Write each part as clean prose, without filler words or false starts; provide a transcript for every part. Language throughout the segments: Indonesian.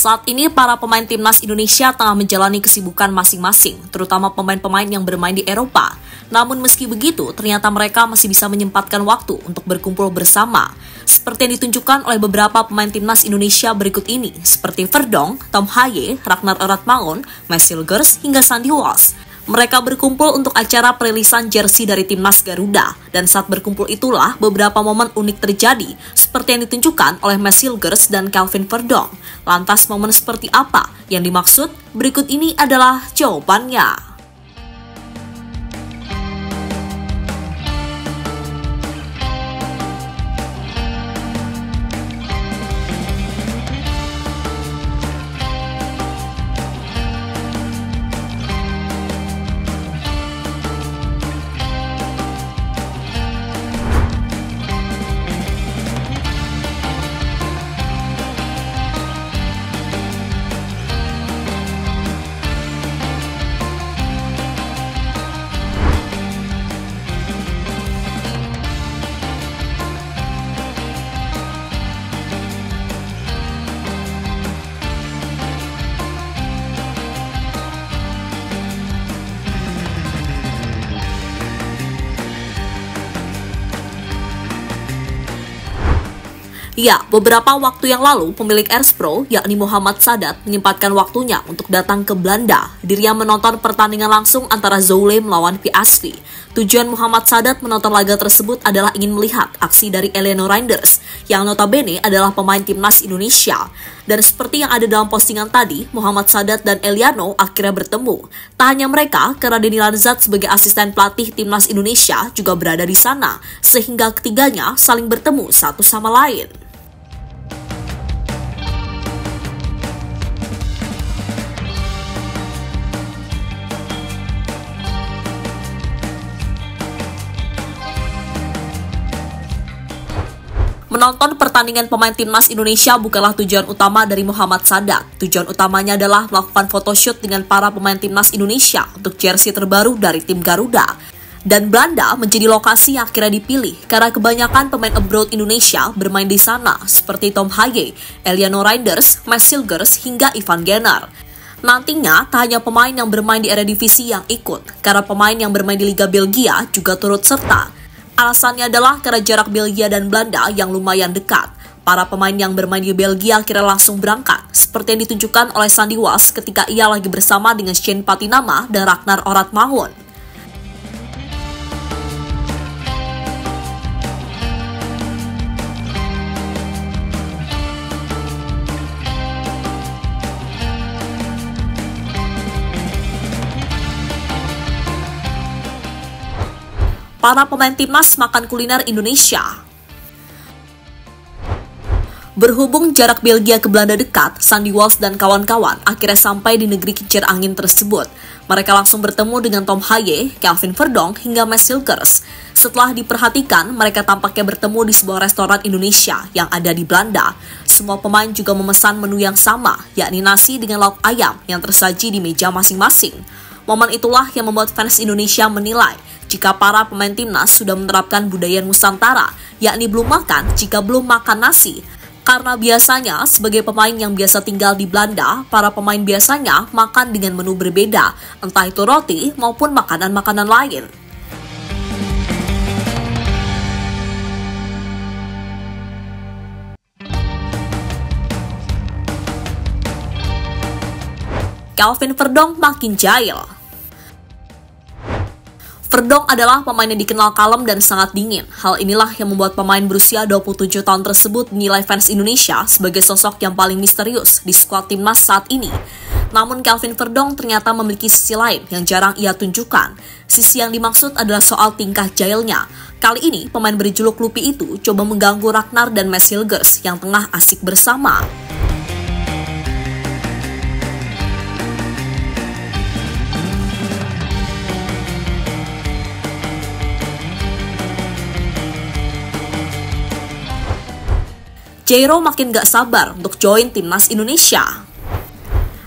Saat ini para pemain timnas Indonesia tengah menjalani kesibukan masing-masing, terutama pemain-pemain yang bermain di Eropa. Namun meski begitu, ternyata mereka masih bisa menyempatkan waktu untuk berkumpul bersama. Seperti yang ditunjukkan oleh beberapa pemain timnas Indonesia berikut ini, seperti Verdonk, Tom Haye, Ragnar Oratmangun, Messilgers, hingga Sandy Walsh. Mereka berkumpul untuk acara perilisan jersey dari timnas Garuda, dan saat berkumpul itulah beberapa momen unik terjadi, seperti yang ditunjukkan oleh Messilgers dan Kelvin Verdonk. Lantas momen seperti apa yang dimaksud? Berikut ini adalah jawabannya. Ya, beberapa waktu yang lalu, pemilik Erspro, yakni Mohamed Sadat, menyempatkan waktunya untuk datang ke Belanda. Dirinya menonton pertandingan langsung antara Zwolle melawan PSV. Tujuan Mohamed Sadat menonton laga tersebut adalah ingin melihat aksi dari Eliano Reinders, yang notabene adalah pemain timnas Indonesia. Dan seperti yang ada dalam postingan tadi, Mohamed Sadat dan Eliano akhirnya bertemu. Tak hanya mereka, karena Denny Larzat sebagai asisten pelatih timnas Indonesia juga berada di sana, sehingga ketiganya saling bertemu satu sama lain. Menonton pertandingan pemain timnas Indonesia bukanlah tujuan utama dari Mohamed Sadat. Tujuan utamanya adalah melakukan photoshoot dengan para pemain timnas Indonesia untuk jersey terbaru dari tim Garuda. Dan Belanda menjadi lokasi yang akhirnya dipilih karena kebanyakan pemain abroad Indonesia bermain di sana, seperti Tom Haye, Eliano Reinders, Messilgers, hingga Ivan Genar. Nantinya, tak hanya pemain yang bermain di Eredivisie yang ikut, karena pemain yang bermain di Liga Belgia juga turut serta. Alasannya adalah karena jarak Belgia dan Belanda yang lumayan dekat. Para pemain yang bermain di Belgia akhirnya langsung berangkat, seperti yang ditunjukkan oleh Sandy Walsh ketika ia lagi bersama dengan Shane Patinama dan Ragnar Oratmangun. Para pemain timnas makan kuliner Indonesia. Berhubung jarak Belgia ke Belanda dekat, Sandy Walsh dan kawan-kawan akhirnya sampai di negeri kincir angin tersebut. Mereka langsung bertemu dengan Tom Haye, Kelvin Verdonk, hingga Messilgers. Setelah diperhatikan, mereka tampaknya bertemu di sebuah restoran Indonesia yang ada di Belanda. Semua pemain juga memesan menu yang sama, yakni nasi dengan lauk ayam yang tersaji di meja masing-masing. Momen itulah yang membuat fans Indonesia menilai jika para pemain timnas sudah menerapkan budaya Nusantara, yakni belum makan jika belum makan nasi. Karena biasanya sebagai pemain yang biasa tinggal di Belanda, para pemain biasanya makan dengan menu berbeda, entah itu roti maupun makanan-makanan lain. Kelvin Verdonk makin jahil. Verdonk adalah pemain yang dikenal kalem dan sangat dingin. Hal inilah yang membuat pemain berusia 27 tahun tersebut dinilai fans Indonesia sebagai sosok yang paling misterius di skuad timnas saat ini. Namun Kelvin Verdonk ternyata memiliki sisi lain yang jarang ia tunjukkan. Sisi yang dimaksud adalah soal tingkah jahilnya. Kali ini pemain berjuluk Lupi itu coba mengganggu Ragnar dan Messilgers yang tengah asik bersama. Jairo makin gak sabar untuk join timnas Indonesia.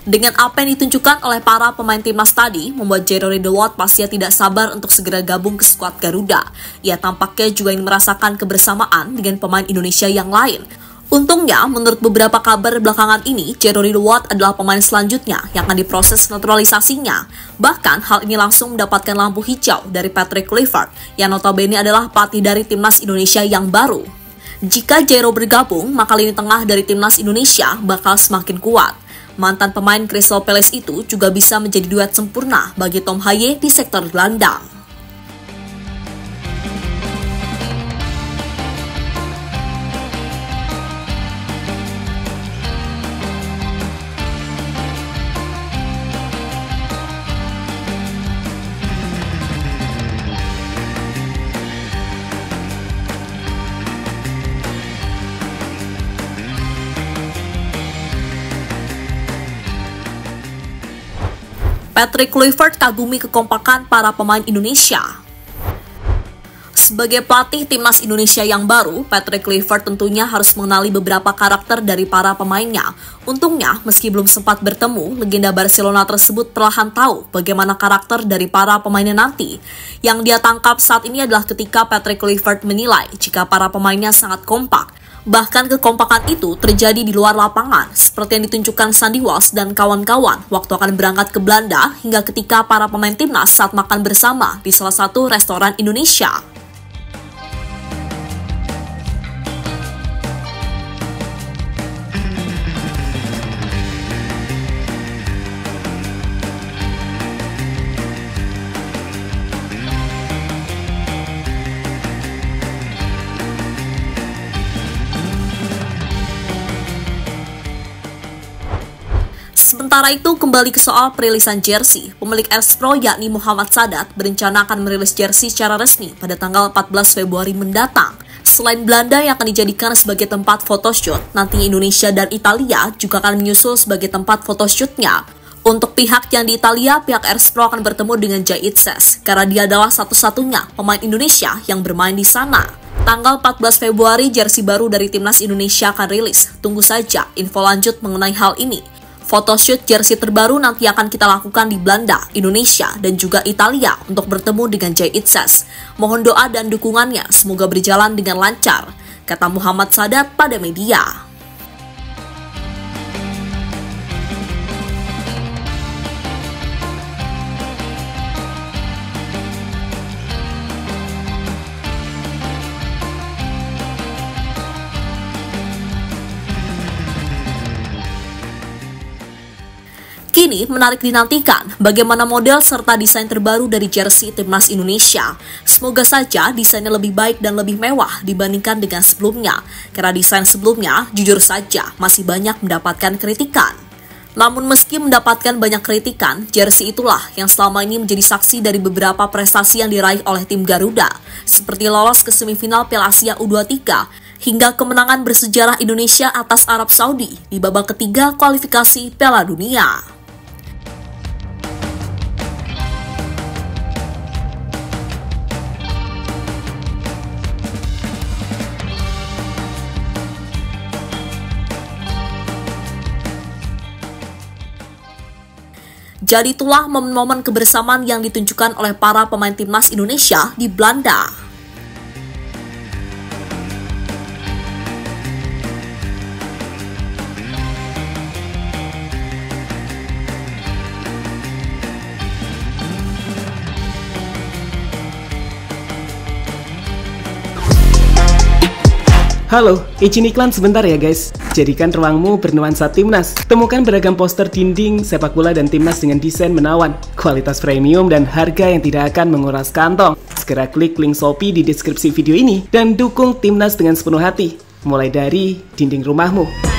Dengan apa yang ditunjukkan oleh para pemain timnas tadi, membuat Jairo Ridlewald pastinya tidak sabar untuk segera gabung ke skuad Garuda. Ia tampaknya juga ingin merasakan kebersamaan dengan pemain Indonesia yang lain. Untungnya, menurut beberapa kabar belakangan ini, Jeremy Watt adalah pemain selanjutnya yang akan diproses naturalisasinya. Bahkan, hal ini langsung mendapatkan lampu hijau dari Patrick Kluivert, yang notabene adalah pelatih dari timnas Indonesia yang baru. Jika Jero bergabung, maka lini tengah dari timnas Indonesia bakal semakin kuat. Mantan pemain Crystal Palace itu juga bisa menjadi duet sempurna bagi Tom Haye di sektor gelandang. Patrick Kluivert kagumi kekompakan para pemain Indonesia. Sebagai pelatih timnas Indonesia yang baru, Patrick Kluivert tentunya harus mengenali beberapa karakter dari para pemainnya. Untungnya, meski belum sempat bertemu, legenda Barcelona tersebut perlahan tahu bagaimana karakter dari para pemainnya nanti. Yang dia tangkap saat ini adalah ketika Patrick Kluivert menilai jika para pemainnya sangat kompak. Bahkan kekompakan itu terjadi di luar lapangan, seperti yang ditunjukkan Sandy Walsh dan kawan-kawan waktu akan berangkat ke Belanda hingga ketika para pemain timnas saat makan bersama di salah satu restoran Indonesia. Sementara itu, kembali ke soal perilisan jersey, pemilik RS Pro yakni Muhammad Sadat berencana akan merilis jersey secara resmi pada tanggal 14 Februari mendatang. Selain Belanda yang akan dijadikan sebagai tempat photoshoot, nantinya Indonesia dan Italia juga akan menyusul sebagai tempat photoshootnya. Untuk pihak yang di Italia, pihak RS Pro akan bertemu dengan Jay Itzes, karena dia adalah satu-satunya pemain Indonesia yang bermain di sana. Tanggal 14 Februari, jersey baru dari timnas Indonesia akan rilis. Tunggu saja info lanjut mengenai hal ini. Photoshoot jersey terbaru nanti akan kita lakukan di Belanda, Indonesia, dan juga Italia untuk bertemu dengan Jay Itzes. Mohon doa dan dukungannya, semoga berjalan dengan lancar, kata Muhammad Sadat pada media. Kini menarik dinantikan bagaimana model serta desain terbaru dari jersey timnas Indonesia. Semoga saja desainnya lebih baik dan lebih mewah dibandingkan dengan sebelumnya. Karena desain sebelumnya, jujur saja, masih banyak mendapatkan kritikan. Namun meski mendapatkan banyak kritikan, jersey itulah yang selama ini menjadi saksi dari beberapa prestasi yang diraih oleh tim Garuda. Seperti lolos ke semifinal Piala Asia U23, hingga kemenangan bersejarah Indonesia atas Arab Saudi di babak ketiga kualifikasi Piala Dunia. Jadi itulah momen-momen kebersamaan yang ditunjukkan oleh para pemain timnas Indonesia di Belanda. Halo, izin iklan sebentar ya guys. Jadikan ruangmu bernuansa timnas. Temukan beragam poster dinding, sepak bola dan timnas dengan desain menawan, kualitas premium dan harga yang tidak akan menguras kantong. Segera klik link Shopee di deskripsi video ini dan dukung timnas dengan sepenuh hati. Mulai dari dinding rumahmu.